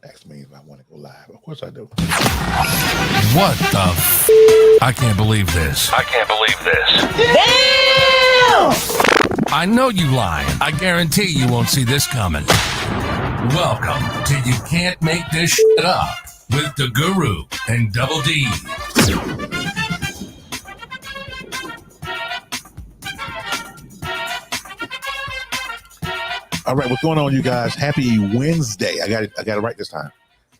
Ask me if I want to go live. Of course I do. What the I can't believe this. I can't believe this. Damn! I know you lying. I guarantee you won't see this coming. Welcome to You Can't Make This Shit Up with the Guru and Doubledee. All right, what's going on, you guys? Happy Wednesday. I got it right this time.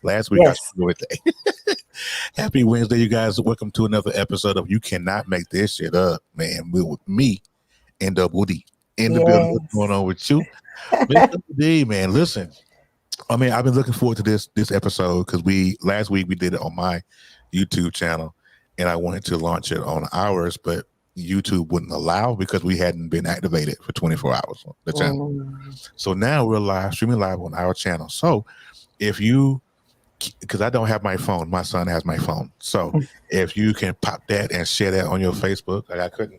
Last week, yes. I screwed it. Happy Wednesday, you guys. Welcome to another episode of You Cannot Make This Shit Up, man. We're with me and Doubledee in the building. What's going on with you? Doubledee, man, listen. I mean, I've been looking forward to this episode because last week we did it on my YouTube channel, and I wanted to launch it on ours, but YouTube wouldn't allow because we hadn't been activated for 24 hours on the channel. So now we're streaming live on our channel. So if you, because I don't have my phone, my son has my phone. So if you can pop that and share that on your Facebook,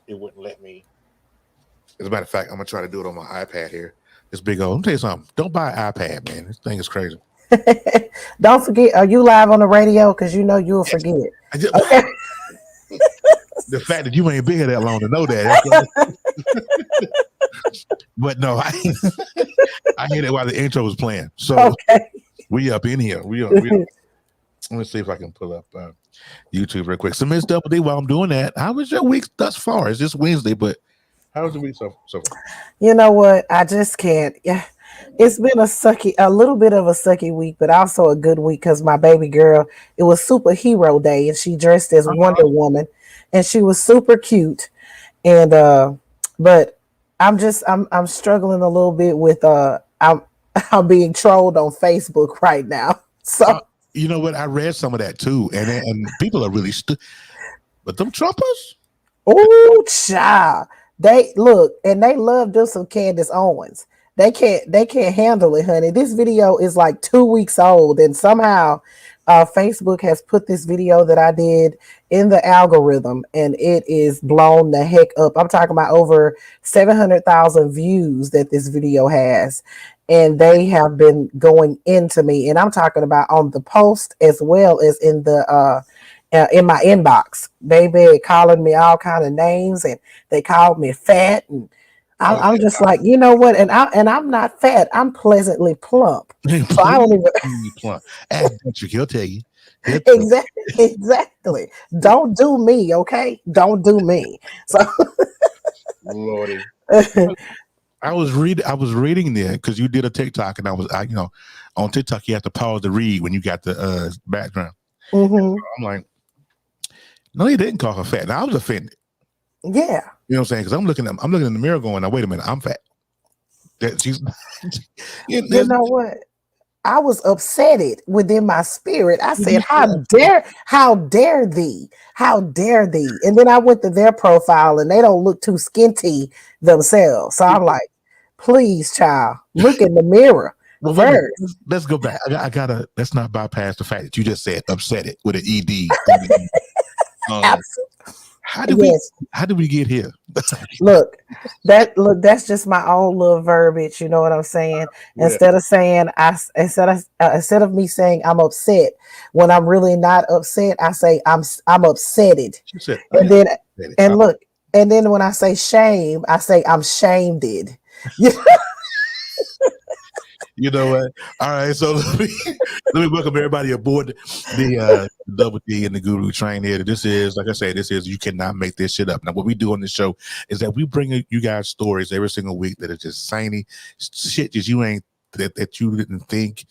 it wouldn't let me. As a matter of fact, I'm gonna try to do it on my iPad here. This big old. Let me tell you something. Don't buy an iPad, man. This thing is crazy. Don't forget. Are you live on the radio? Because you know you'll forget. Okay. The fact that you ain't been here that long to know that. But no, I hit it while the intro was playing. So okay. We up in here. We up. Let me see if I can pull up YouTube real quick. So Miss Doubledee, while I'm doing that, how was your week thus far? It's just Wednesday, but how was the week so far? You know what? I just can't. Yeah. It's been a little bit of a sucky week, but also a good week because my baby girl, it was superhero day and she dressed as Wonder Woman and she was super cute. And, but I'm struggling a little bit with, I'm being trolled on Facebook right now. So, you know what? I read some of that too. And people are really, but them Trumpers? Oh, child. They look, and they love them some Candace Owens. They can't handle it, honey. This video is like 2 weeks old, and somehow Facebook has put this video that I did in the algorithm, and it is blown the heck up. I'm talking about over 700,000 views that this video has, and they have been going into me, and I'm talking about on the post as well as in the in my inbox. Baby calling me all kind of names, and they called me fat, and I'm just like, you know what? And I'm not fat. I'm pleasantly plump. So I don't even plump. He'll tell you. Exactly. Don't do me, okay? Don't do me. So, Lordy. I was reading there because you did a TikTok, and on TikTok you have to pause to read when you got the background. Mm-hmm. I'm like, no, he didn't call her fat. Now I was offended. Yeah. You know what I'm saying? Because I'm looking in the mirror going, now wait a minute, I'm fat. You know what? I was upsetted within my spirit. I said, how dare thee? How dare thee? And then I went to their profile and they don't look too skinty themselves. So I'm like, please, child, look in the mirror. Well, first. Let's go back. I gotta. Let's not bypass the fact that you just said upset it with an ED. How did we get here? Look, that's just my own little verbiage. You know what I'm saying? Yeah. Instead of me saying I'm upset when I'm really not upset, I say I'm upsetted. And then when I say shame, I say I'm shamed. You know what? All right, so let me welcome everybody aboard the Doubledee and the Guru train here. This is, like I say, You Cannot Make This Shit Up. Now, what we do on this show is that we bring you guys stories every single week that are just zany shit that you didn't think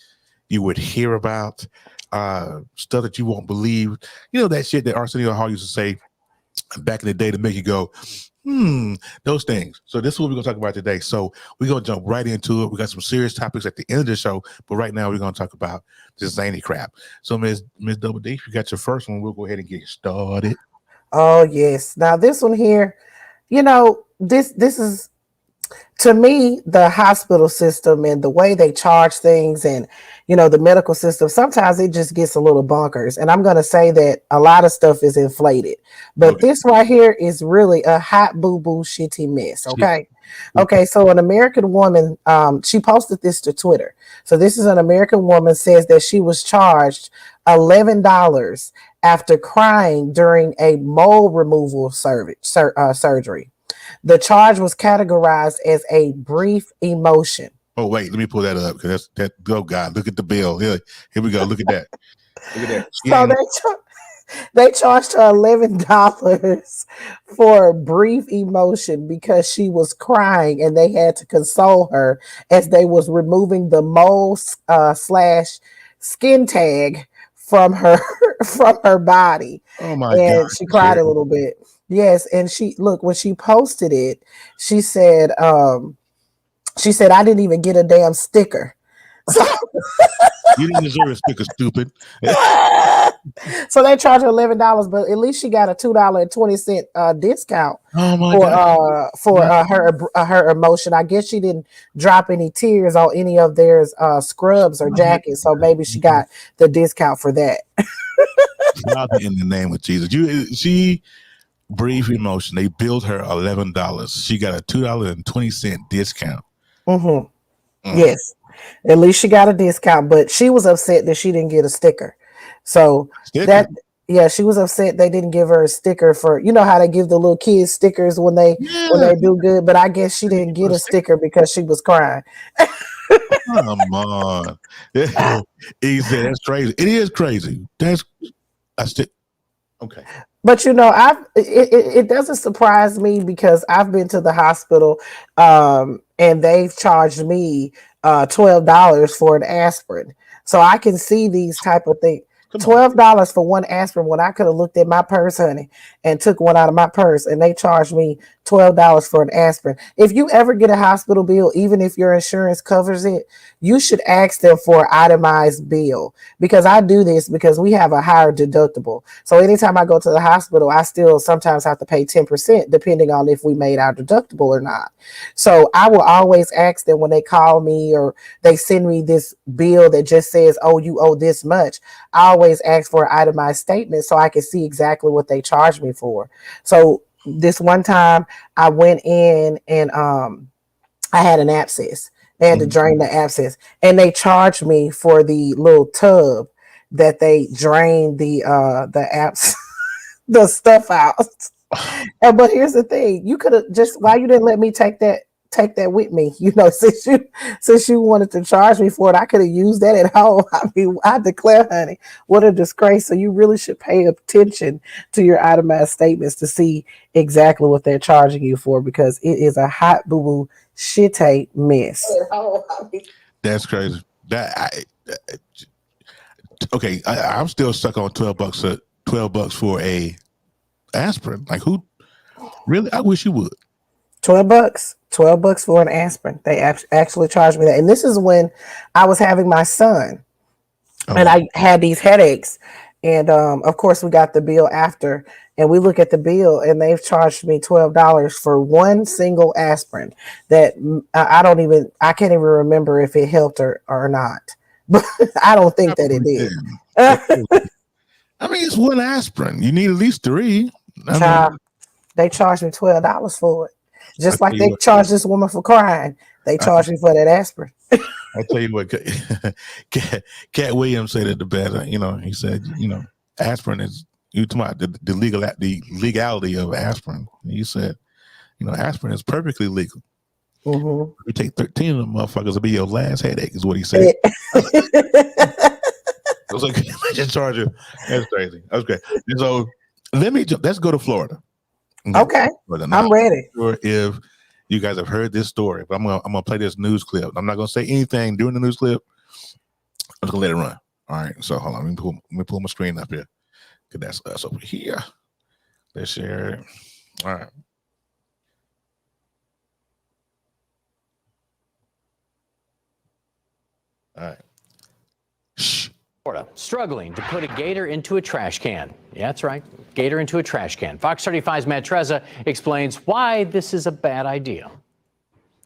you would hear about, stuff that you won't believe. You know, that shit that Arsenio Hall used to say back in the day to make you go, those things. So this is what we're gonna talk about today. So we're gonna jump right into it. We got some serious topics at the end of the show, but right now we're gonna talk about this zany crap. So Miss Doubledee, if you got your first one, we'll go ahead and get started. Oh yes. Now this one here, this is, to me, the hospital system and the way they charge things and, the medical system, sometimes it just gets a little bonkers. And I'm going to say that a lot of stuff is inflated. But this right here is really a hot boo-boo shitty mess, okay? Okay, so an American woman, she posted this to Twitter. So this is an American woman says that she was charged $11 after crying during a mole removal surgery. The charge was categorized as a brief emotion. Oh wait, let me pull that up because that. Oh God, look at the bill. Here we go. Look at that. Look at that. So they charged her $11 for brief emotion because she was crying, and they had to console her as they was removing the mole slash skin tag from her body. Oh my And God, she cried a little bit. Yes, and when she posted it, she said, I didn't even get a damn sticker. So you didn't deserve a sticker, stupid. So they charged her $11, but at least she got a $2.20 discount for her emotion. I guess she didn't drop any tears on any of their scrubs or jackets, so maybe she got the discount for that. In the name of Jesus, she brief emotion. They billed her $11. She got a $2.20 discount. Yes, at least she got a discount, but she was upset that she didn't get a sticker. So she was upset they didn't give her a sticker for, you know how they give the little kids stickers when they do good, but I guess she didn't get a sticker because she was crying. Come on. He said that's crazy. It is crazy. Okay. But it doesn't surprise me because I've been to the hospital and they've charged me $12 for an aspirin. So I can see these type of things. $12 for one aspirin when I could have looked at my purse, honey, and took one out of my purse, and they charged me $12 for an aspirin. If you ever get a hospital bill, even if your insurance covers it, you should ask them for an itemized bill, because I do this because we have a higher deductible. So anytime I go to the hospital, I still sometimes have to pay 10% depending on if we made our deductible or not. So I will always ask them when they call me or they send me this bill that just says, oh, you owe this much. I always ask for an itemized statement so I can see exactly what they charge me for. So this one time I went in and I had an abscess. They had to drain the abscess, and they charged me for the little tub that they drained the the stuff out. But here's the thing: you could have just, why you didn't let me take that with me? Since you wanted to charge me for it, I could have used that at home. I mean, I declare, honey, what a disgrace. So you really should pay attention to your itemized statements to see exactly what they're charging you for, because it is a hot boo boo shit mess. That's crazy. I'm still stuck on $12 for a aspirin. Like, who really? I wish you would. $12 for an aspirin. They actually charged me that. And this is when I was having my son, and I had these headaches. And of course, we got the bill after, and we look at the bill, and they've charged me $12 for one single aspirin that I can't even remember if it helped or not. But I don't think that it did. I mean, it's one aspirin. You need at least 3. They charged me $12 for it. Just like they charged this woman for crying. They charged me for that aspirin. I tell you what, Cat Williams said it the best. He said, aspirin is, you talking about the legality of aspirin. He said, aspirin is perfectly legal. Mm-hmm. You take 13 of them motherfuckers, it'll be your last headache, is what he said. I was like, just charge you. That's crazy. That's great. And so let's go to Florida. Okay. I'm ready. Sure if you guys have heard this story, but I'm gonna play this news clip. I'm not gonna say anything during the news clip. I'm just gonna let it run. All right. So hold on. Let me pull my screen up here. Cause that's us over here. Let's share it. All right. All right. Shh. Florida, struggling to put a gator into a trash can. Yeah, that's right. Gator into a trash can. Fox 35's Matt Trezza explains why this is a bad idea.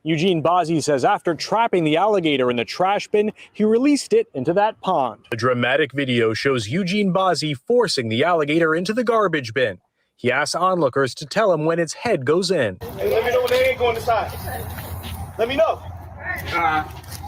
Eugene Bozzi says after trapping the alligator in the trash bin, he released it into that pond. A dramatic video shows Eugene Bozzi forcing the alligator into the garbage bin. He asks onlookers to tell him when its head goes in. Hey, let me know when the head going inside. Let me know.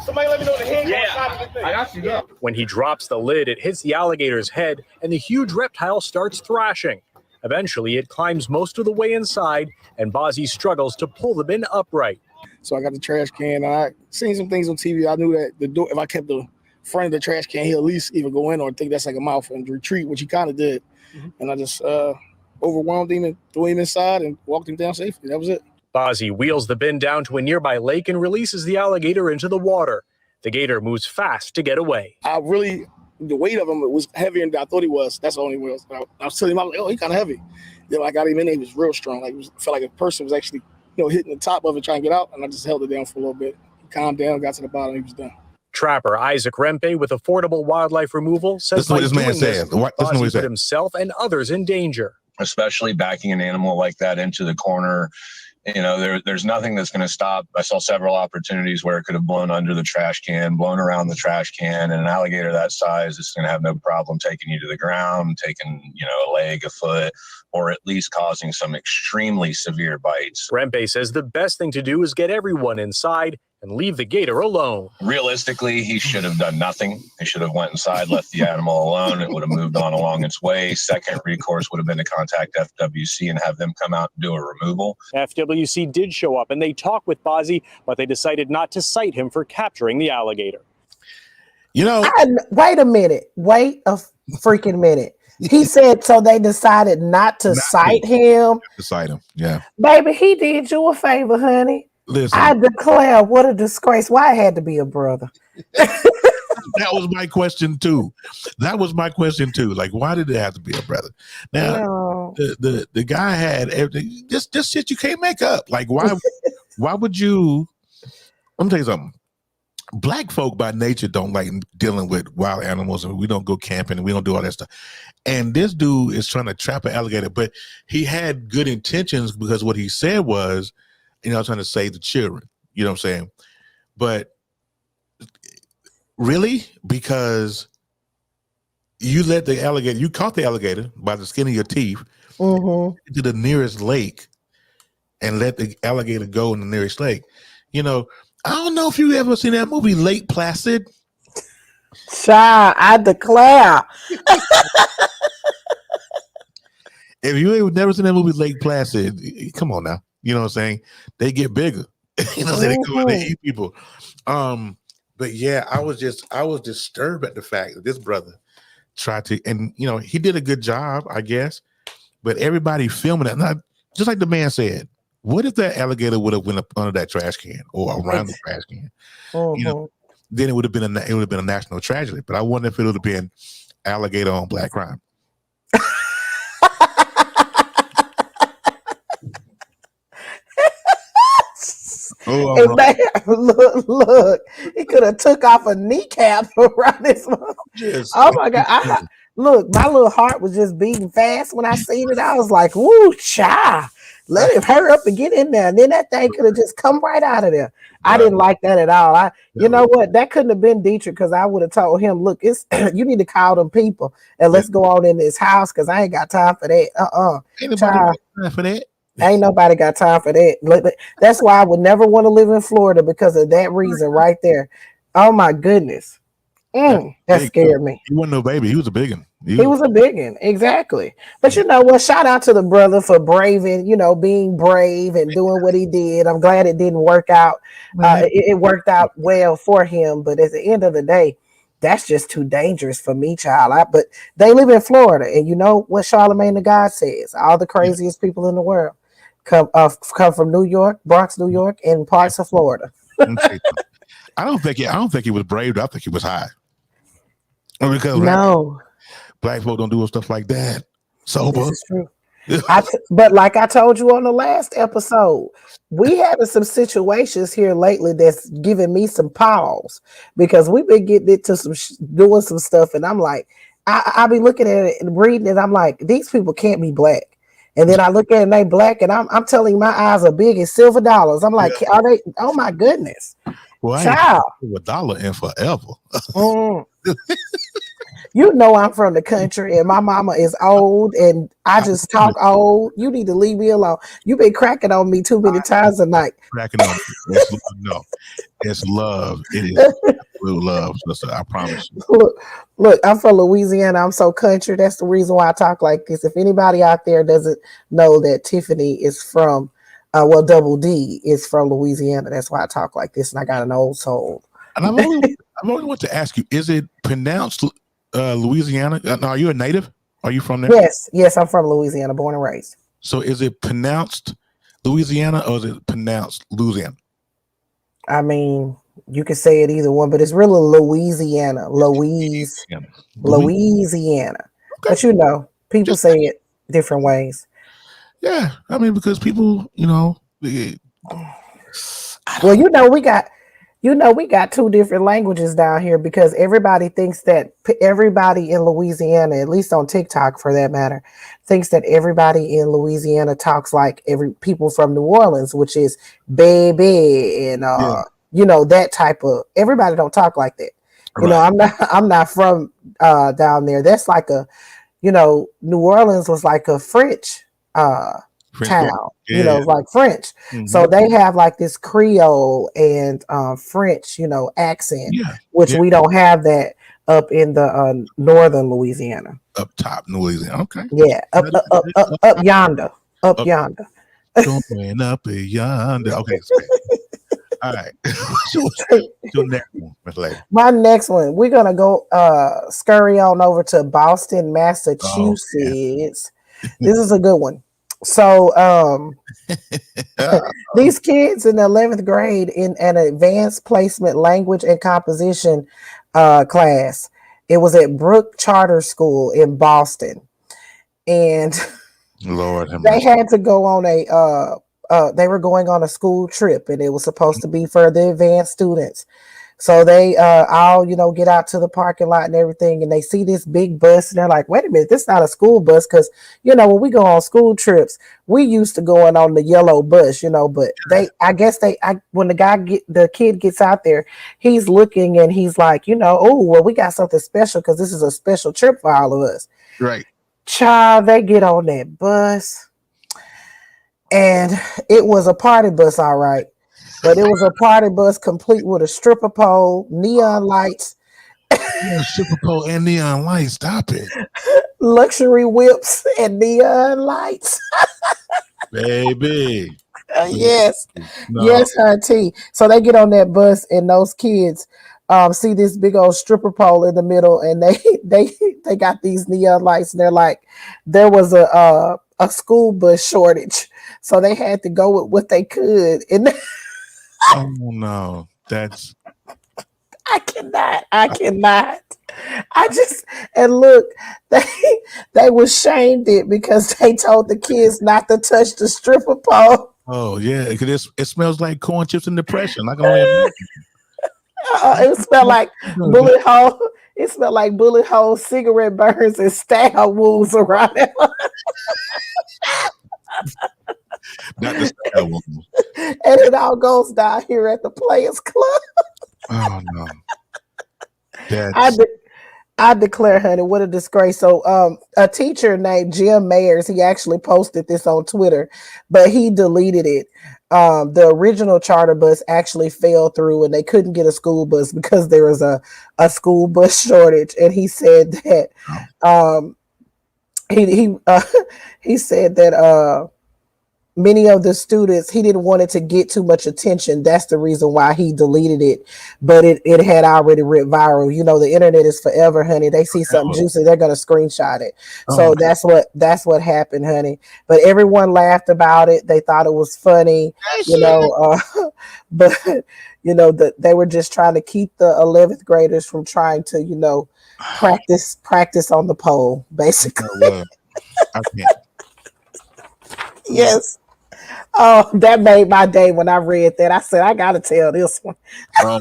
Somebody let me know when the head going inside of the thing. I got you. Yeah. When he drops the lid, it hits the alligator's head, and the huge reptile starts thrashing. Eventually, it climbs most of the way inside, and Bozzy struggles to pull the bin upright. So I got the trash can. I seen some things on TV. I knew that the door, if I kept the front of the trash can, he'll at least either go in or think that's like a mouth and retreat, which he kind of did. And I just overwhelmed him and threw him inside and walked him down safely. That was it. Bozzy wheels the bin down to a nearby lake and releases the alligator into the water. The gator moves fast to get away. The weight of him was heavier than I thought he was. That's the only way. I was telling him, I was like, oh, he kind of heavy. Then when I got him in there, he was real strong. Like, felt like a person was actually, hitting the top of it trying to get out, and I just held it down for a little bit. He calmed down, got to the bottom, he was done. Trapper Isaac Rempe with Affordable Wildlife Removal says this is what this man said. Bozzy put himself and others in danger. Especially backing an animal like that into the corner. There's nothing that's going to stop. I saw several opportunities where it could have blown under the trash can, blown around the trash can, and an alligator that size is going to have no problem taking you to the ground, taking, a leg, a foot, or at least causing some extremely severe bites. Rempe says the best thing to do is get everyone inside and leave the gator alone. Realistically, he should have done nothing. He should have went inside, left the animal alone. It would have moved on along its way. Second recourse would have been to contact FWC and have them come out and do a removal. FWC did show up and they talked with Bozzy, but they decided not to cite him for capturing the alligator. Wait a minute. Wait a freaking minute. He said so they decided not to cite him. To cite him, yeah. Baby, he did you a favor, honey. Listen, I declare, what a disgrace. Why it had to be a brother? That was my question too. Like, why did it have to be a brother? Now, the guy had everything. Just shit you can't make up. Like, why would you? Let me tell you something. Black folk by nature don't like dealing with wild animals, and we don't go camping and we don't do all that stuff. And this dude is trying to trap an alligator, but he had good intentions because what he said was, trying to save the children. You know what I'm saying? But really, because you let the alligator, you caught the alligator by the skin of your teeth to the nearest lake and let the alligator go in the nearest lake. I don't know if you ever seen that movie Lake Placid. Child, I declare. If you ain't never seen that movie Lake Placid, come on now. You know what I'm saying? They get bigger. They go and they eat people. But yeah, I was disturbed at the fact that this brother tried to, and he did a good job, I guess. But everybody filming it, not just like the man said. What if that alligator would have went up under that trash can or around the trash can? Then it would have been a national tragedy. But I wonder if it would have been alligator on black crime. Look, he could have took off a kneecap around this one. Oh my God. Look, my little heart was just beating fast when I seen it. I was like, woo, child. Let him hurry up and get in there. And then that thing could have just come right out of there. I didn't like that at all. You know what? That couldn't have been Dietrich, because I would have told him, look, it's you need to call them people and let's go on in this house, because I ain't got time for that. Ain't nobody got time for that. Ain't nobody got time for that. That's why I would never want to live in Florida, because of that reason right there. Oh my goodness. That scared me. He wasn't no baby. He was a big one. He was a big one. Exactly. But you know what? Shout out to the brother for braving, being brave and doing what he did. I'm glad it didn't work out. It worked out well for him. But at the end of the day, that's just too dangerous for me, child. But they live in Florida. And you know what Charlemagne the God says? All the craziest people in the world come from New York, Bronx, New York, and parts of Florida. I don't think he was brave. I think he was high. Because black folk don't do stuff like that. Sober. This is true. But like I told you on the last episode, we having some situations here lately that's giving me some pause, because we've been getting into some doing some stuff, and I'm like, I be looking at it and reading it. I'm like, these people can't be black. And then I look at it and they black, and I'm telling you, my eyes are big as silver dollars. I'm like, are they? Oh my goodness. Well, I ain't a dollar in forever. You know I'm from the country, and my mama is old, and I just talk old. You need to leave me alone. You've been cracking on me too many times a night. Cracking on me. No, it's love. It is absolute love, sister. I promise you. Look, I'm from Louisiana. I'm so country. That's the reason why I talk like this. If anybody out there doesn't know that Tiffany is from, Doubledee is from Louisiana. That's why I talk like this, and I got an old soul. And I've only want to ask you: is it pronounced Louisiana? Are you a native? Are you from there? Yes, I'm from Louisiana, born and raised. So, is it pronounced Louisiana or is it pronounced Louisiana? I mean, you could say it either one, but it's really Louisiana. Louisiana. Okay. But you know, people say it different ways. Yeah, I mean, because people, well, we got two different languages down here because everybody thinks that everybody in Louisiana, at least on TikTok for that matter, thinks that everybody in Louisiana talks like people from New Orleans, which is baby and that type of. Everybody don't talk like that. Right. I'm not from down there. That's like New Orleans was like a French town, like French. Mm-hmm. So they have like this Creole and French, accent, which we don't have that up in the northern Louisiana. Up top, Louisiana. Okay. Yeah, up yonder. Up yonder. Going up yonder. Okay. All right. Your next one, Miss Lady. My next one, we're gonna go scurry on over to Boston, Massachusetts. This is a good one. So these kids in the 11th grade in an advanced placement language and composition class. It was at Brook Charter School in Boston. And Lord, they had to go on they were going on a school trip, and it was supposed to be for the advanced students. So they all, get out to the parking lot and everything, and they see this big bus, and they're like, wait a minute, this is not a school bus, because, when we go on school trips, we used to going on the yellow bus, but when the kid gets out there, he's looking and he's like, we got something special because this is a special trip for all of us. Right. Child, they get on that bus, and it was a party bus, all right. But it was a party bus complete with a stripper pole, neon lights. Stripper pole and neon lights. Stop it. Luxury whips and neon lights. Baby. Yes. No. Yes, auntie. So they get on that bus, and those kids see this big old stripper pole in the middle, and they got these neon lights, and they're like, there was a school bus shortage. So they had to go with what they could. And oh no, that's I cannot. And look, they was shamed it because they told the kids not to touch the stripper pole. Oh yeah, because it smells like corn chips and depression. I can only imagine. It smelled like bullet hole. It smelled like bullet holes, cigarette burns, and stab wounds around it. Not the stab wounds. And it all goes down here at the Players Club. Oh no. I declare, honey, what a disgrace. So a teacher named Jim Mayers, he actually posted this on Twitter, but he deleted it. The original charter bus actually fell through, and they couldn't get a school bus because there was a school bus shortage. And he said that he said that many of the students, he didn't want it to get too much attention. That's the reason why he deleted it. But it had already went viral. The internet is forever, honey. They see something juicy, they're gonna screenshot it. So that's what happened, honey. But everyone laughed about it. They thought it was funny, but they were just trying to keep the 11th graders from trying to, practice on the pole, basically. I can't. Yes. Oh, that made my day when I read that. I said, I gotta tell this one. Oh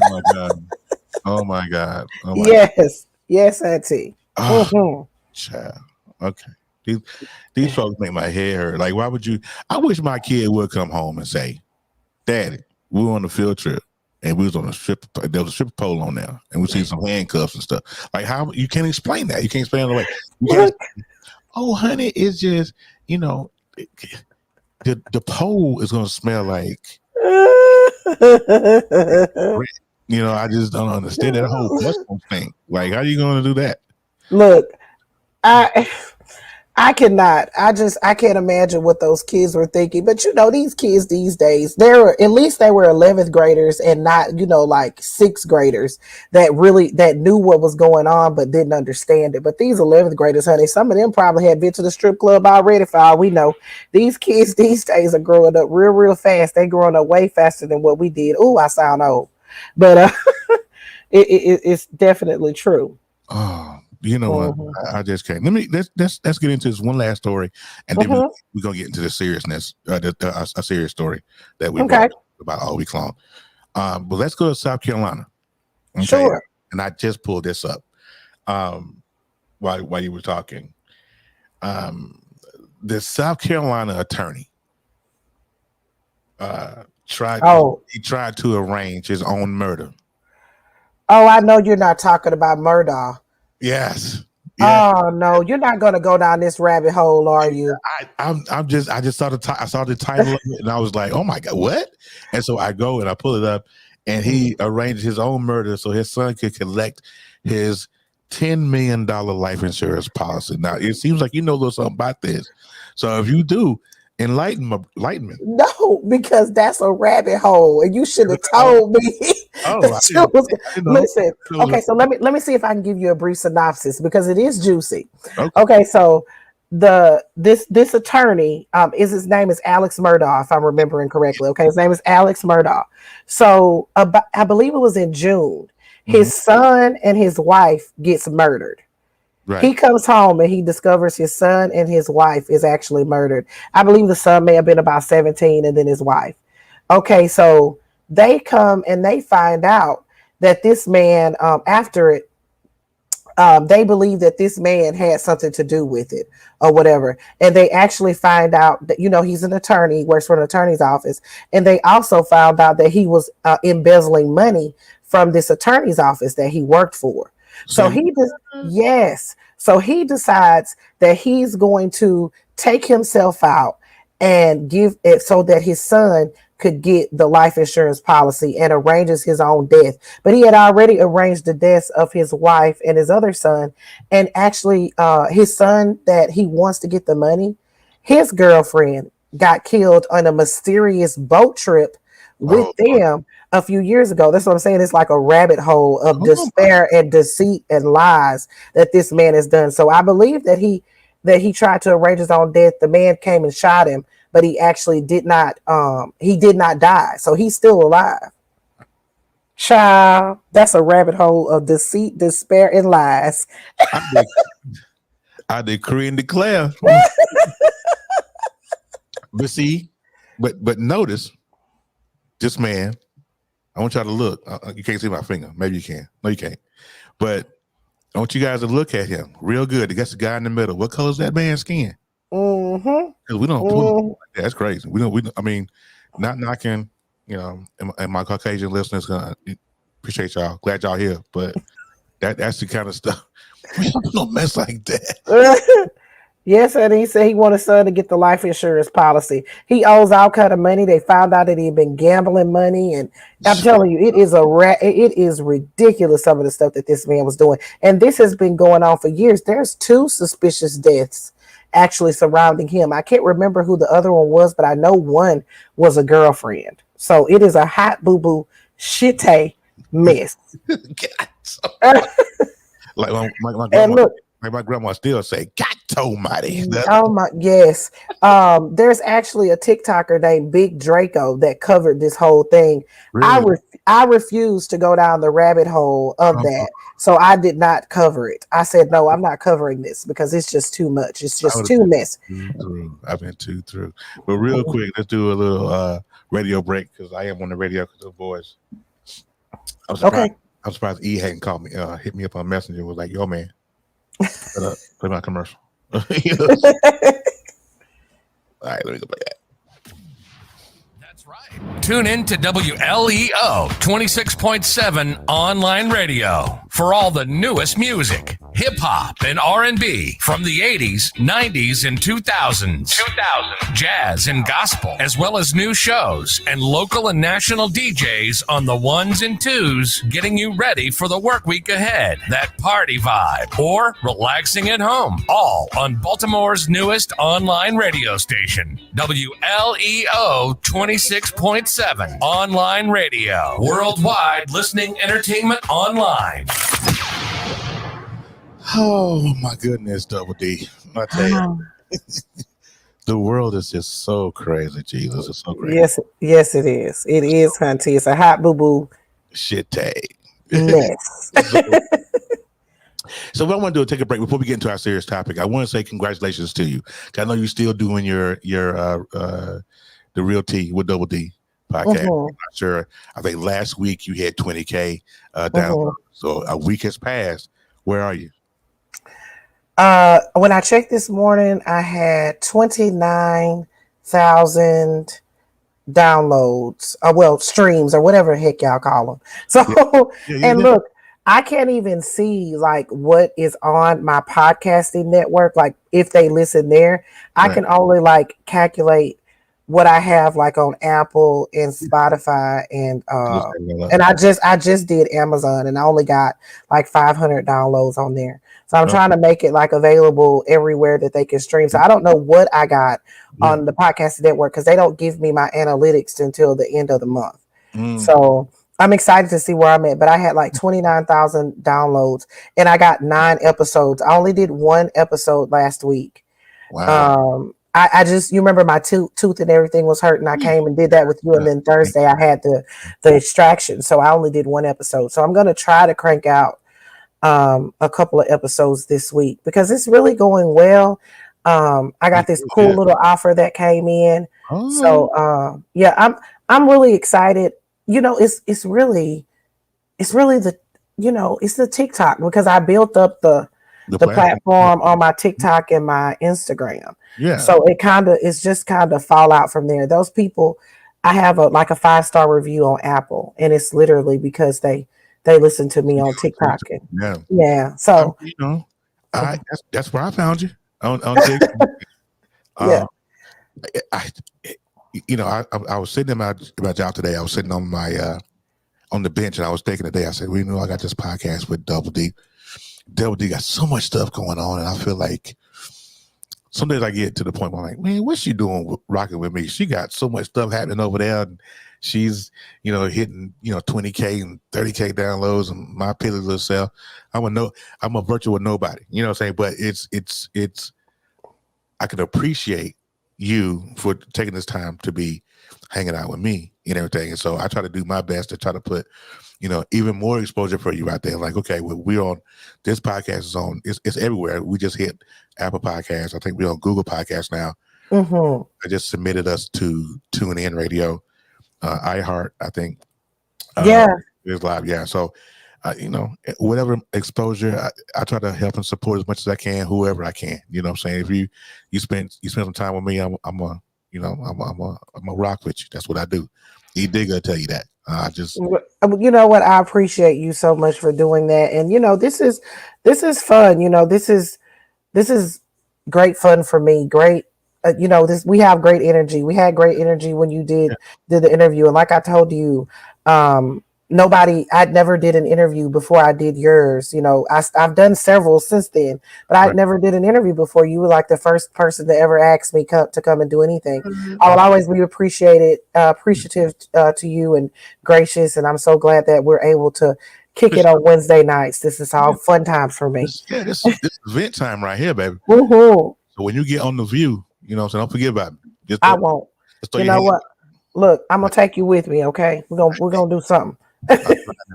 my God. Yes, auntie. Oh, child. Okay. These folks make my head hurt. Like, why would you? I wish my kid would come home and say, Daddy, we were on a field trip and we was on a strip. There was a strip pole on there, and we see some handcuffs and stuff. Like how you can't explain that. You can't explain it away. Oh, honey, it's just the pole is gonna smell like. I just don't understand that whole custom thing. Like, how are you gonna do that? Look, I cannot. I can't imagine what those kids were thinking. But these kids these days, at least they were 11th graders and not, like 6th graders that knew what was going on but didn't understand it. But these 11th graders, honey, some of them probably had been to the strip club already for all we know. These kids these days are growing up real, real fast. They're growing up way faster than what we did. Oh, I sound old. But it's definitely true. Oh. You know what? I just can't. Let's get into this one last story, and then we're gonna get into the seriousness, a serious story that we brought about all week long. But let's go to South Carolina. Okay? Sure. And I just pulled this up while you were talking. The South Carolina attorney tried to arrange his own murder. Oh, I know you're not talking about Murdaugh. Yes. Yeah. Oh no, you're not going to go down this rabbit hole, are you? I just saw the title of it, and I was like, oh my God, what? And so I go and I pull it up, and he arranged his own murder so his son could collect his $10 million life insurance policy. Now it seems like you know a little something about this, so if you do, enlighten me. No, because that's a rabbit hole, and you should have told me. Listen, okay, so let me see if I can give you a brief synopsis because it is juicy. Okay, so this attorney his name is Alex Murdaugh, if I'm remembering correctly. Okay, his name is Alex Murdaugh. So I believe it was in June. His son and his wife gets murdered. Right. He comes home and he discovers his son and his wife is actually murdered. I believe the son may have been about 17 and then his wife. Okay, so they come and they find out that this man, they believe that this man had something to do with it or whatever. And they actually find out that, he's an attorney, works for an attorney's office. And they also found out that he was embezzling money from this attorney's office that he worked for. So So he decides that he's going to take himself out and give it so that his son could get the life insurance policy and arranges his own death. But he had already arranged the deaths of his wife and his other son. And actually, his son that he wants to get the money, his girlfriend got killed on a mysterious boat trip with them a few years ago. That's what I'm saying. It's like a rabbit hole of despair and deceit and lies that this man has done. So I believe that he tried to arrange his own death. The man came and shot him, but he actually did not. He did not die. So he's still alive. Child, that's a rabbit hole of deceit, despair, and lies. I decree and declare. But see, but notice this man. I want y'all to look. You can't see my finger. Maybe you can. No, you can't. But I want you guys to look at him real good. That's the guy in the middle. What color is that man's skin? Because we don't. That's crazy. We don't. I mean, not knocking. And my Caucasian listeners gonna appreciate y'all. Glad y'all here. But that's the kind of stuff. We don't mess like that. Yes, and he said he wanted his son to get the life insurance policy. He owes all kind of money. They found out that he'd been gambling money, and I'm telling you, it is ridiculous some of the stuff that this man was doing. And this has been going on for years. There's 2 suspicious deaths actually surrounding him. I can't remember who the other one was, but I know one was a girlfriend. So it is a hot boo-boo shitty mess. Like my grandma. Like my grandma still say, God almighty. Oh my, yes. There's actually a TikToker named Big Draco that covered this whole thing. Really? I refused to go down the rabbit hole of that. So I did not cover it. I said, no, I'm not covering this because it's just too much. It's just too messy. I've been too through. But real quick, let's do a little radio break because I am on the radio because of the boys. I'm surprised E hadn't called me, hit me up on Messenger. Was like, yo, man. Play my commercial. All right, let me go play that. That's right. Tune in to WLEO 26.7 online radio for all the newest music, hip hop and R&B from the 80s, 90s, and 2000s. Jazz and gospel, as well as new shows and local and national DJs on the ones and twos, getting you ready for the work week ahead. That party vibe or relaxing at home, all on Baltimore's newest online radio station, WLEO 26.7 online radio. Worldwide listening entertainment online. Oh my goodness, Doubledee. I tell you, the world is just so crazy. Jesus, it's so crazy. Yes, it is. It is, Hunty. It's a hot boo boo Shit tag. mess. So what I want to do is take a break before we get into our serious topic. I want to say congratulations to you. I know you're still doing your the Real Tea with Doubledee podcast. I'm not sure. I think last week you had 20K downloads. So a week has passed. Where are you? When I checked this morning, I had 29,000 downloads, streams or whatever the heck y'all call them. So, and look, I can't even see like what is on my podcasting network. Like if they listen there, I can only like calculate what I have like on Apple and Spotify and I just did Amazon and I only got like 500 downloads on there. So I'm trying to make it like available everywhere that they can stream. So I don't know what I got on the podcast network because they don't give me my analytics until the end of the month. So I'm excited to see where I'm at. But I had like 29,000 downloads and I got 9 episodes. I only did 1 episode last week. Wow. I just, you remember my tooth and everything was hurting. I came and did that with you. And then Thursday I had the extraction. So I only did 1 episode. So I'm going to try to crank out a couple of episodes this week because it's really going well. I got this cool little offer that came in. So I'm really excited. You know, it's really the, you know, it's the TikTok because I built up the platform on my TikTok and my Instagram. Yeah. So it's just kind of fall out from there. Those people, I have a 5-star review on Apple and it's literally because they listen to me on TikTok. And, so you know, that's where I found you on TikTok. I was sitting in my job today. I was sitting on my on the bench and I was thinking today. I said, well, you know, I got this podcast with Doubledee. Doubledee got so much stuff going on, and I feel like some days I get to the point where I'm like, man, what's she doing rocking with me? She got so much stuff happening over there. And she's, you know, hitting, you know, 20K and 30K downloads and my piddly little self. I'm a virtual nobody, you know what I'm saying? But it's I can appreciate you for taking this time to be hanging out with me and everything. And so I try to do my best to try to put, you know, even more exposure for you out there. Like, okay, well, we're on this podcast is on, it's everywhere. We just hit Apple Podcasts. I think we're on Google Podcasts now. I just submitted us to TuneIn Radio, iHeart, I think. It's live. Yeah. So, you know, whatever exposure, I try to help and support as much as I can, whoever I can. You know what I'm saying? If you spend some time with me, I'm a rock with you. That's what I do. E-Digger will tell you that. You know what? I appreciate you so much for doing that. And, you know, this is fun. You know, this is great fun for me. Great. You know, we have great energy. We had great energy when you did the interview. And like I told you, I'd never did an interview before I did yours. You know, I've done several since then, but I never did an interview before. You were like the first person to ever ask me to come and do anything. I will always be appreciative to you and gracious. And I'm so glad that we're able to kick it on Wednesday nights. This is all fun times for me. This is event time right here, baby. So when you get on The View, you know, so don't forget about me. I won't. You know what? Look, I'm gonna take you with me. Okay, we're gonna do something. In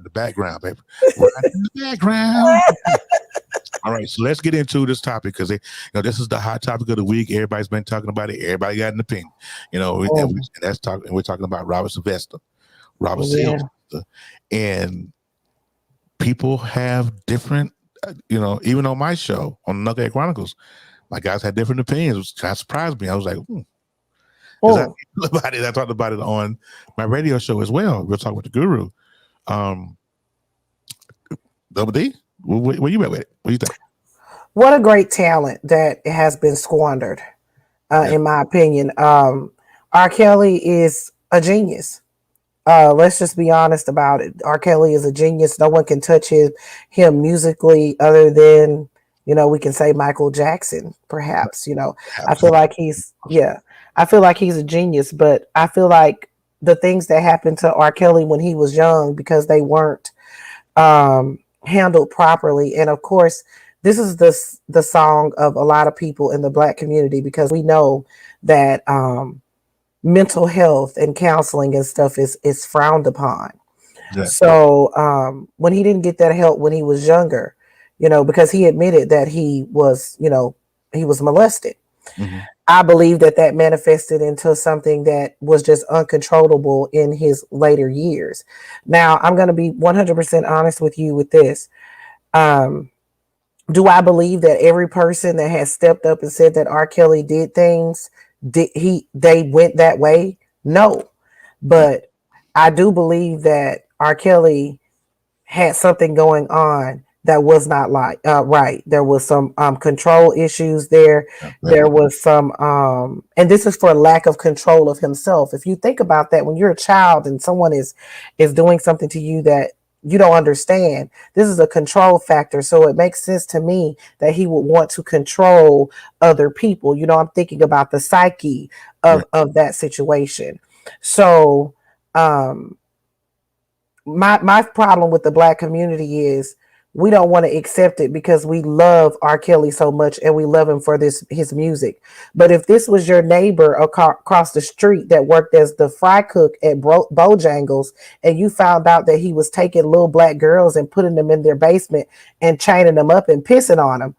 the background, baby. Right in the background. All right, so let's get into this topic because this is the hot topic of the week. Everybody's been talking about it. Everybody got an opinion. You know, and we're talking about Robert Sylvester, and people have different. You know, even on my show on Nugget Chronicles, my guys had different opinions, which kind of surprised me. I was like, I talked about it on my radio show as well. We'll talk with the Guru. Doubledee, where you at with it? What do you think? What a great talent that has been squandered, in my opinion. R. Kelly is a genius. Let's just be honest about it. R. Kelly is a genius. No one can touch him musically other than, we can say Michael Jackson, perhaps. I feel like he's a genius, but I feel like the things that happened to R. Kelly when he was young, because they weren't handled properly. And of course, this is the song of a lot of people in the Black community, because we know that mental health and counseling and stuff is frowned upon. Yeah. So when he didn't get that help when he was younger, because he admitted that he was molested. Mm-hmm. I believe that manifested into something that was just uncontrollable in his later years. Now, I'm going to be 100% honest with you with this. Do I believe that every person that has stepped up and said that R. Kelly did things, they went that way? No. But I do believe that R. Kelly had something going on that was not right. There was some control issues there. There was some, and this is for lack of control of himself. If you think about that, when you're a child and someone is doing something to you that you don't understand, this is a control factor. So it makes sense to me that he would want to control other people. I'm thinking about the psyche of that situation. So my problem with the Black community is we don't want to accept it because we love R. Kelly so much and we love him for his music. But if this was your neighbor across the street that worked as the fry cook at Bojangles, and you found out that he was taking little Black girls and putting them in their basement and chaining them up and pissing on them,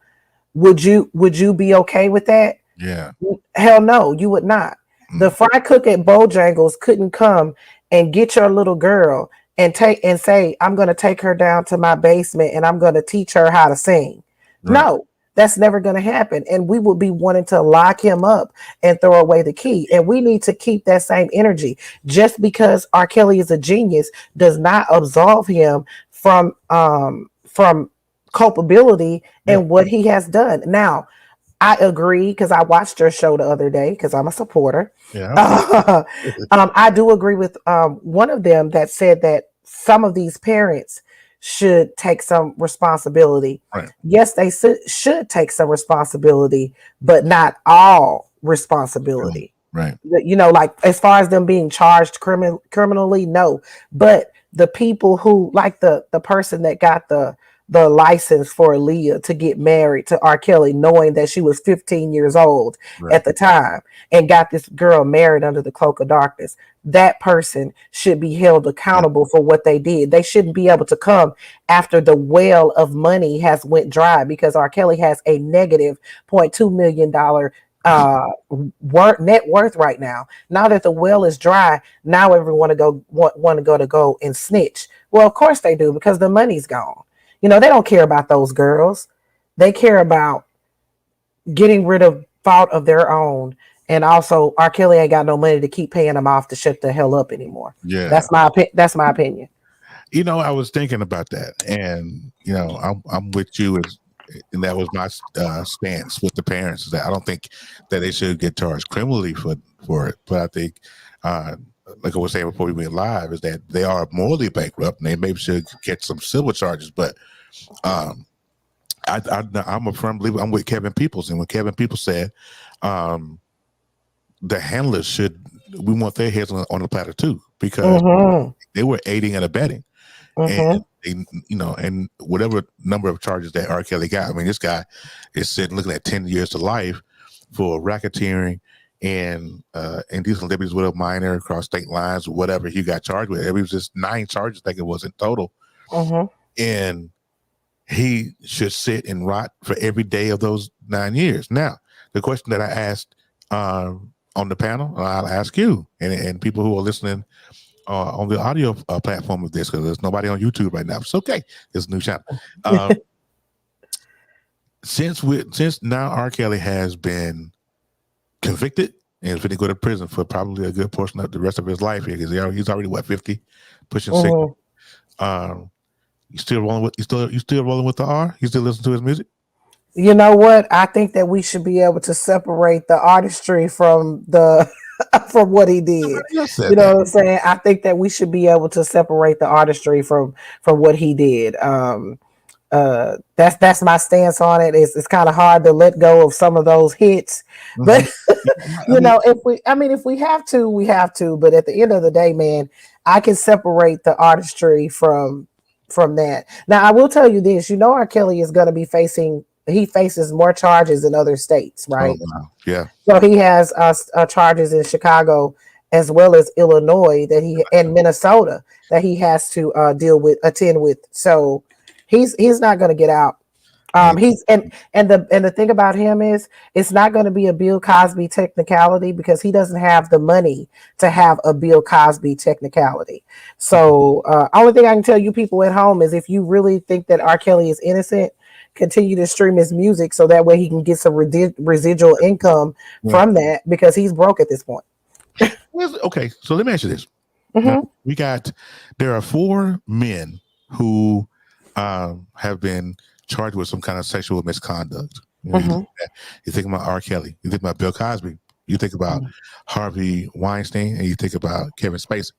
would you be okay with that? Yeah. Hell no, you would not. The fry cook at Bojangles couldn't come and get your little girl and say, I'm going to take her down to my basement and I'm going to teach her how to sing. Right. No, that's never going to happen. And we would be wanting to lock him up and throw away the key. And we need to keep that same energy. Just because R. Kelly is a genius does not absolve him from culpability in what he has done. Now, I agree, because I watched your show the other day because I'm a supporter. Yeah. I do agree with one of them that said that some of these parents should take some responsibility. Right. Yes, they should take some responsibility, but not all responsibility. Right. Like as far as them being charged criminally, no. But the people who, like the person that got the license for Aaliyah to get married to R. Kelly, knowing that she was 15 years old at the time, and got this girl married under the cloak of darkness. That person should be held accountable for what they did. They shouldn't be able to come after the well of money has went dry, because R. Kelly has a negative $0.2 million net worth right now. Now that the well is dry, now everyone want to go and snitch. Well, of course they do, because the money's gone. They don't care about those girls. They care about getting rid of fault of their own. And also, R. Kelly ain't got no money to keep paying them off to shut the hell up anymore. Yeah, that's my opinion. I was thinking about that, and I'm with you, and that was my stance with the parents. Is that I don't think that they should get charged criminally for it, but I think, like I was saying before we went live, is that they are morally bankrupt, and they maybe should get some civil charges. But I'm a firm believer. I'm with Kevin Peoples, and when Kevin Peoples said the handlers we want their heads on the platter too, because they were aiding and abetting, and and whatever number of charges that R. Kelly got. I mean, this guy is sitting looking at 10 years to life for racketeering and indecent liberties with a minor across state lines, whatever he got charged with. It was just 9 charges, I think it was in total. And he should sit and rot for every day of those 9 years. Now, the question that I asked on the panel, I'll ask you and people who are listening on the audio platform of this, because there's nobody on YouTube right now. It's okay. It's a new channel. Since now R. Kelly has been convicted and if he go to prison for probably a good portion of the rest of his life here, because he's already what 50, pushing 60. You still rolling with you still rolling with the R? You still listen to his music? You know what? I think that we should be able to separate the artistry from the from what he did. You know what I'm saying? I think that we should be able to separate the artistry from what he did. That's my stance on it. It's kind of hard to let go of some of those hits, but you know, if we have to, we have to. But at the end of the day, man, I can separate the artistry from that. Now, I will tell you this: you know, R. Kelly is going to be faces more charges in other states, right? Oh, wow. Yeah. So he has charges in Chicago as well as Illinois and Minnesota that he has to attend with. So he's not going to get out. And the thing about him is it's not going to be a Bill Cosby technicality because he doesn't have the money to have a Bill Cosby technicality. So only thing I can tell you people at home is if you really think that R. Kelly is innocent, continue to stream his music so that way he can get some residual income from that because he's broke at this point. Okay, so let me ask you this. Mm-hmm. Now, there are 4 men who have been charged with some kind of sexual misconduct. You think about R. Kelly, you think about Bill Cosby, you think about Harvey Weinstein, and you think about Kevin Spacey.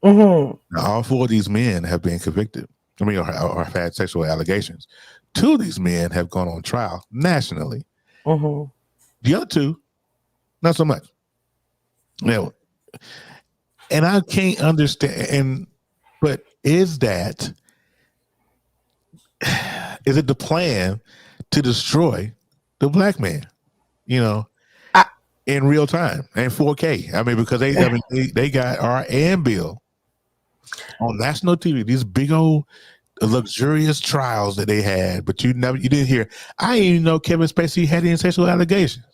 Now, all 4 of these men have been convicted. Or have had sexual allegations. 2 of these men have gone on trial nationally. The other 2, not so much. Now, and I can't understand. But is it the plan to destroy the black man? You know, in real time and 4K. I mean, because they got R and Bill on national TV. These big old luxurious trials that they had, but you didn't hear. I didn't even know Kevin Spacey had any sexual allegations.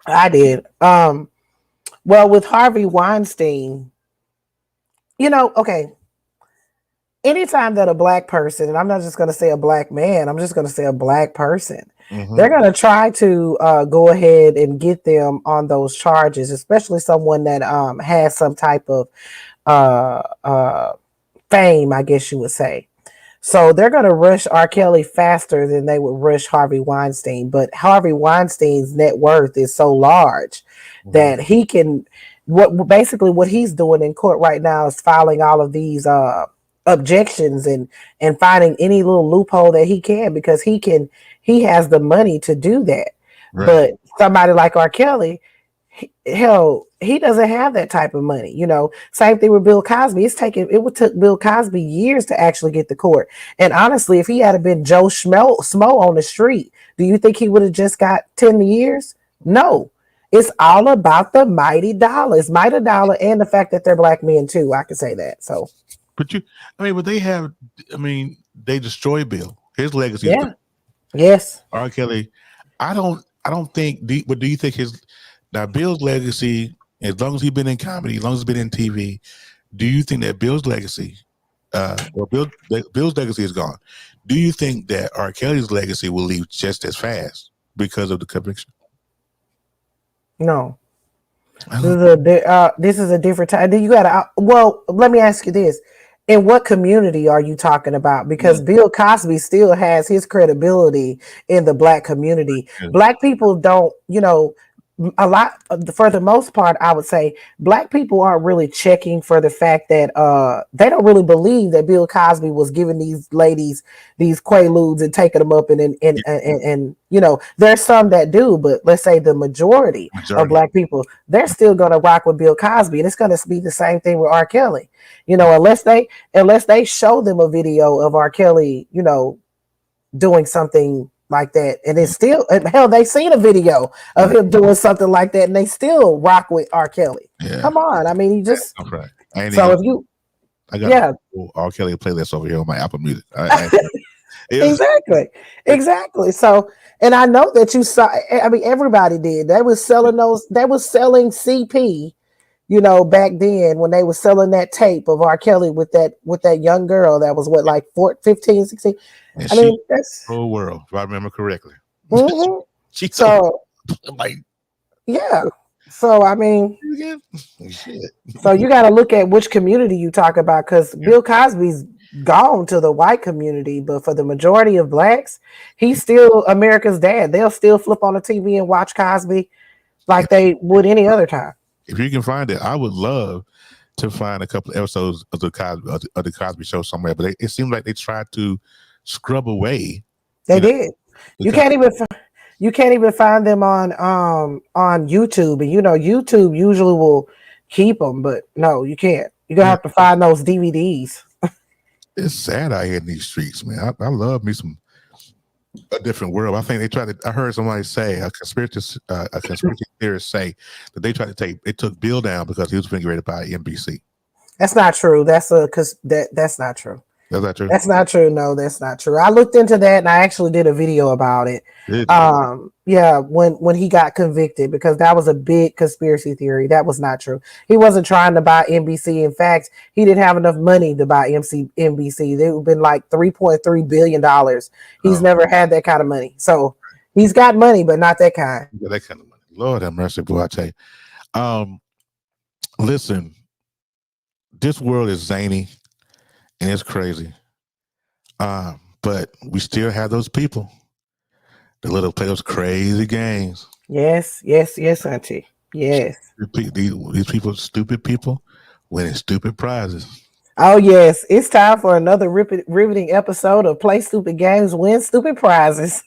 I did. Well, with Harvey Weinstein, you know, okay. Anytime that a black person, and I'm not just going to say a black man, I'm just going to say a black person, they're going to try to go ahead and get them on those charges, especially someone that has some type of fame, I guess you would say. So they're going to rush R. Kelly faster than they would rush Harvey Weinstein. But Harvey Weinstein's net worth is so large that he can, what he's doing in court right now is filing all of these objections and finding any little loophole that he can, because he has the money to do that. Right. But somebody like R. Kelly, he doesn't have that type of money. You know, same thing with Bill Cosby. It took Bill Cosby years to actually get to court. And honestly, if he had been Joe Schmo on the street, do you think he would have just got 10 years? No. It's all about the mighty dollar and the fact that they're black men too. I can say that. So, but they destroyed Bill. His legacy. Yeah. Yes. R. Kelly. I don't think. But do you think now Bill's legacy, as long as he's been in comedy, as long as he's been in TV, do you think that Bill's legacy, Bill's legacy is gone? Do you think that R. Kelly's legacy will leave just as fast because of the conviction? No. This is a different time. You gotta. Well, let me ask you this: in what community are you talking about? Because Bill Cosby still has his credibility in the black community. Black people don't, for the most part, I would say black people aren't really checking for the fact that they don't really believe that Bill Cosby was giving these ladies these quaaludes and taking them up and there's some that do, but let's say the majority of black people, they're still gonna rock with Bill Cosby, and it's gonna be the same thing with R. Kelly. Unless they show them a video of R. Kelly, doing something like that, and it's still, hell, they seen a video of him doing something like that, and they still rock with R. Kelly. Yeah. Come on, I mean, you just right. I got R. Kelly playlist over here on my Apple Music. Exactly. So, and I know that you saw. I mean, everybody did. They was selling CP. Back then when they were selling that tape of R. Kelly with that young girl that was 15, 16. And I mean, that's the whole world, if I remember correctly. Mm-hmm. Yeah. So I mean, Shit. so you got to look at which community you talk about, because Bill Cosby's gone to the white community, but for the majority of blacks, he's still America's dad. They'll still flip on the TV and watch Cosby like they would any other time. If you can find it, I would love to find a couple of episodes of the Cosby Show somewhere. But it seems like they tried to scrub away. They did. You can't even find them on YouTube, and YouTube usually will keep them, but no, you can't. You're gonna have to find those DVDs. It's sad out here in these streets, man. I love me some a different world. I think they tried to. I heard somebody say a conspiracy theorist say that they took Bill down because he was being rated by NBC. That's not true. That's not true. That's not true. That's not true. No, that's not true. I looked into that and I actually did a video about it. Yeah, when he got convicted, because that was a big conspiracy theory. That was not true. He wasn't trying to buy NBC. In fact, he didn't have enough money to buy NBC. It would have been like $3.3 billion. He's never had that kind of money. So he's got money, but not that kind. Yeah, that kind of money. Lord have mercy, boy, I tell you. Listen, this world is zany and it's crazy. But we still have those people that play those crazy games. Yes, auntie. Yes. These people, stupid people, winning stupid prizes. Oh, yes. It's time for another riveting episode of Play Stupid Games, Win Stupid Prizes.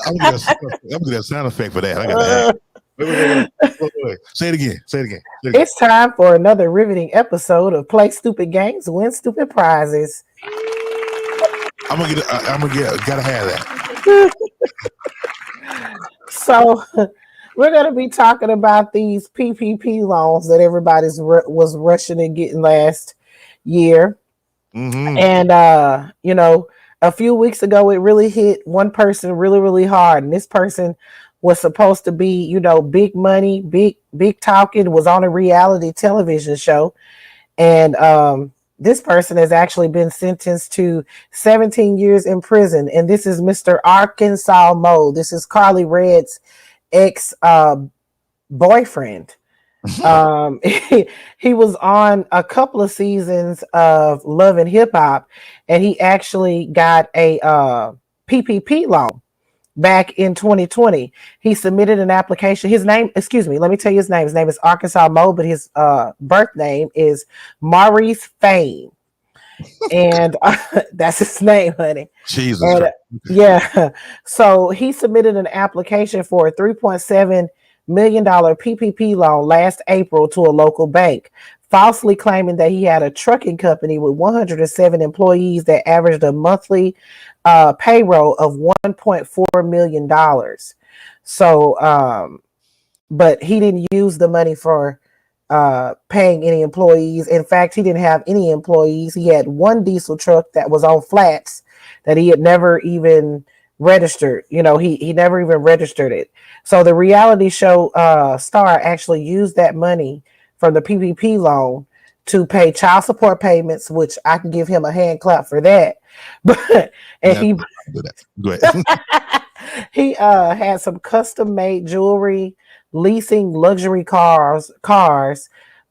I'm going to do that sound effect for that. I got to wait. Say it again. It's time for another riveting episode of Play Stupid Games, Win Stupid Prizes. Gotta have that. So we're going to be talking about these PPP loans that everybody's was rushing and getting last year. Mm-hmm. And, a few weeks ago, it really hit one person really, really hard. And this person was supposed to be, big money, big talking, was on a reality television show. And this person has actually been sentenced to 17 years in prison. And this is Mr. Arkansas Mo. This is Carly Red's ex boyfriend. He was on a couple of seasons of Love and Hip Hop, and he actually got a PPP loan back in 2020. He submitted an application. Let me tell you his name. His name is Arkansas Mo, but his birth name is Maurice Fame. And that's his name, honey. Jesus. And, yeah. So he submitted an application for a $3.7 million PPP loan last April to a local bank, falsely claiming that he had a trucking company with 107 employees that averaged a monthly payroll of $1.4 million. So, but he didn't use the money for paying any employees. In fact, he didn't have any employees. He had one diesel truck that was on flats that he had never even registered. He never even registered it. So the reality show star actually used that money from the PPP loan to pay child support payments, which I can give him a hand clap for that. But he had some custom made jewelry, leasing luxury cars,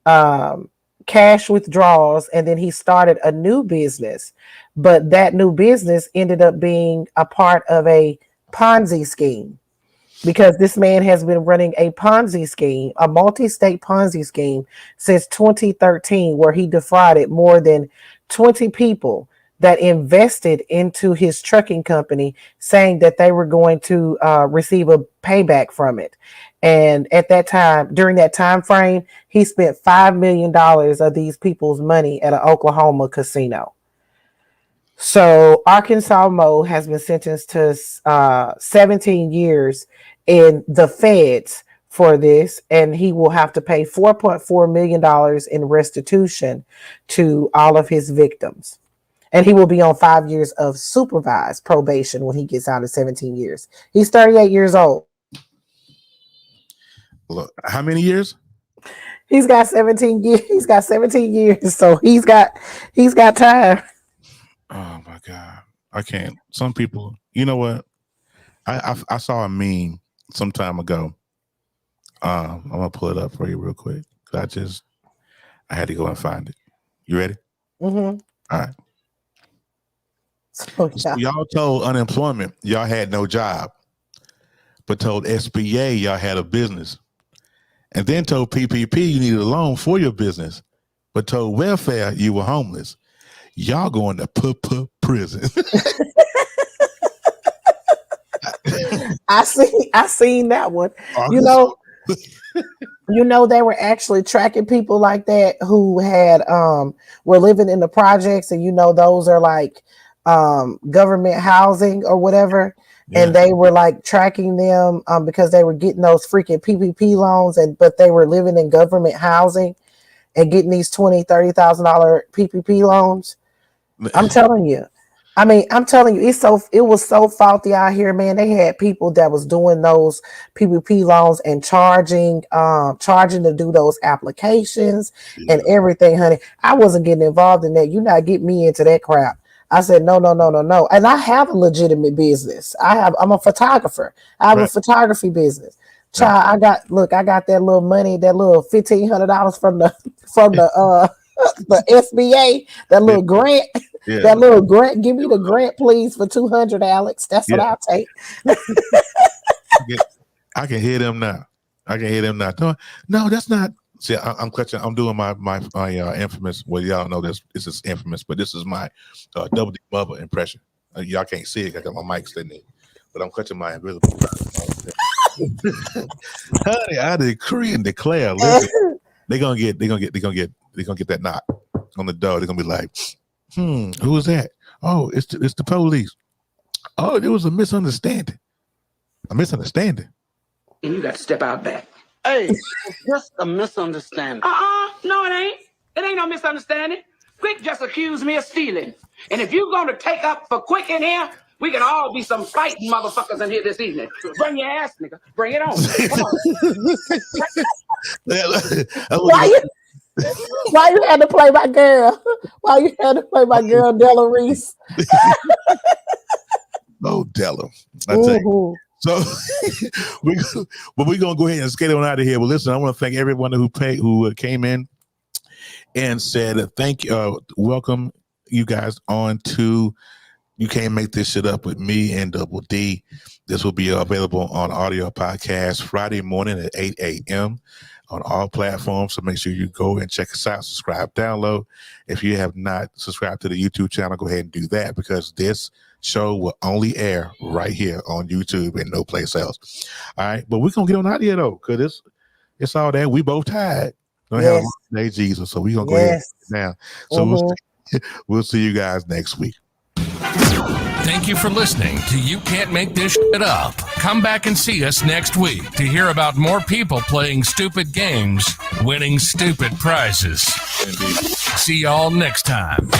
cash withdrawals, and then he started a new business. But that new business ended up being a part of a Ponzi scheme, because this man has been running a Ponzi scheme, a multi-state Ponzi scheme, since 2013, where he defrauded more than 20 people that invested into his trucking company, saying that they were going to receive a payback from it. And at that time, during that time frame, he spent $5 million of these people's money at an Oklahoma casino. So Arkansas Mo has been sentenced to 17 years in the feds for this, and he will have to pay $4.4 million in restitution to all of his victims. And he will be on 5 years of supervised probation when he gets out of 17 years. He's 38 years old. Look, how many years? He's got 17 years. He's got 17 years. So he's got time. Oh my God. I can't. Some people, you know what? I saw a meme some time ago I'm gonna pull it up for you real quick. I had to go and find it. You ready? Mm-hmm. All right. So, So y'all told unemployment y'all had no job, but told SBA y'all had a business, and then told PPP you needed a loan for your business, but told welfare you were homeless. Y'all going to prison. I seen that one. They were actually tracking people like that who had were living in the projects, and those are like government housing or whatever. Yeah. And they were like tracking them because they were getting those freaking PPP loans, but they were living in government housing and getting these $20,000-$30,000 PPP loans. I'm telling you, it was so faulty out here, man. They had people that was doing those PPP loans and charging to do those applications and everything, honey. I wasn't getting involved in that. You not get me into that crap. I said, no. And I have a legitimate business. I'm a photographer. I have a photography business. Child, I got that little money, that little $1,500 from the the SBA, that little grant. Yeah. That little grant, give me the grant, please, for $200, Alex. That's what I'll take. I can hear them now. No, that's not. See, I'm clutching. I'm doing my infamous. Well, y'all know this is infamous, but this is my Doubledee mother impression. Y'all can't see it. I got my mic sitting there, but I'm clutching my invisible. Honey, I decree and declare. Listen, they're gonna get that knock on the door. They're gonna be like, who is that? Oh, it's the police. Oh, there was a misunderstanding. And you got to step out back. Hey, it's just a misunderstanding. No, it ain't. It ain't no misunderstanding. Quick just accused me of stealing. And if you're going to take up for Quick in here, we can all be some fighting motherfuckers in here this evening. Bring your ass, nigga. Bring it on. Come on. Why you had to play my girl? Why you had to play my girl, Della Reese? Oh, Della. I tell you. So we're gonna go ahead and skate on out of here. Well, listen, I want to thank everyone who came in and said thank you, welcome you guys on to You Can't Make This Shit Up with me and Doubledee. This will be available on audio podcast Friday morning at 8 a.m. on all platforms. So make sure you go and check us out, subscribe, download. If you have not subscribed to the YouTube channel, go ahead and do that, because this show will only air right here on YouTube and no place else. All right, but we're gonna get on out of here though, because it's all that. We both tired. Don't have a long day, Jesus. So we're gonna go ahead now. So we'll see you guys next week. Thank you for listening to You Can't Make This Shit Up. Come back and see us next week to hear about more people playing stupid games, winning stupid prizes. See y'all next time.